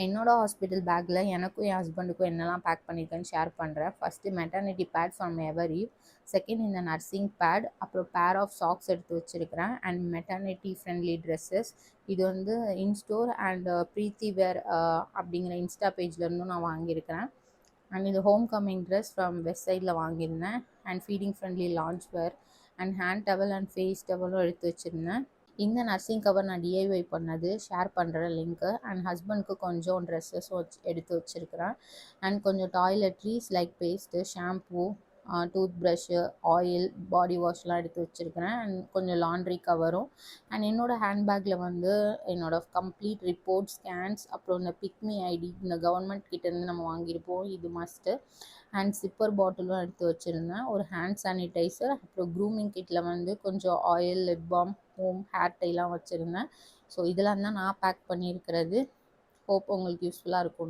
என்னோட ஹாஸ்பிட்டல் பேக்கில் எனக்கும் என் ஹஸ்பண்டுக்கும் என்னெல்லாம் பேக் பண்ணியிருக்கேன்னு ஷேர் பண்ணுறேன். First maternity pad from Everive, second இந்த நர்சிங் பேட், அப்புறம் பேர் ஆஃப் சாக்ஸ் எடுத்து வச்சுருக்கிறேன் அண்ட் மெட்டர்னிட்டி ஃப்ரெண்ட்லி ட்ரெஸ்ஸஸ். இது வந்து இன்ஸ்டோர் அண்ட் ப்ரீத்தி வேர் அப்படிங்கிற இன்ஸ்டா பேஜ்லேருந்தும் நான் வாங்கியிருக்கிறேன். அண்ட் இது home coming dress from west சைடில் வாங்கியிருந்தேன். And feeding friendly lounge wear and hand towel and face டவலும் எடுத்து வச்சுருந்தேன். இந்த நர்சிங் கவர் நான் டிஐஒய் பண்ணது, ஷேர் பண்ணுறேன் லிங்க்கு. அண்ட் ஹஸ்பண்ட்க்கு கொஞ்சம் ட்ரெஸ்ஸஸும் எடுத்து வச்சுருக்கிறேன். அண்ட் கொஞ்சம் toiletries like paste, shampoo, tooth brush, oil, body வாஷ்லாம் எடுத்து வச்சுருக்கிறேன். அண்ட் கொஞ்சம் லாண்ட்ரி கவரும். அண்ட் என்னோடய ஹேண்ட்பேக்கில் வந்து என்னோடய கம்ப்ளீட் ரிப்போர்ட், ஸ்கேன்ஸ், அப்புறம் இந்த பிக்மி ஐடி இந்த கவர்மெண்ட் கிட்டேருந்து நம்ம வாங்கியிருப்போம், இது மஸ்ட்டு. அண்ட் சிப்பர் பாட்டிலும் எடுத்து வச்சுருந்தேன். ஒரு ஹேண்ட் சானிடைசர், அப்புறம் க்ரூமிங் கிட்டில் வந்து கொஞ்சம் oil, lip balm, home hair டைலாம் வச்சுருந்தேன். ஸோ இதெல்லாம் தான் நான் பேக் பண்ணியிருக்கிறது. ஹோப் உங்களுக்கு யூஸ்ஃபுல்லாக இருக்கும்.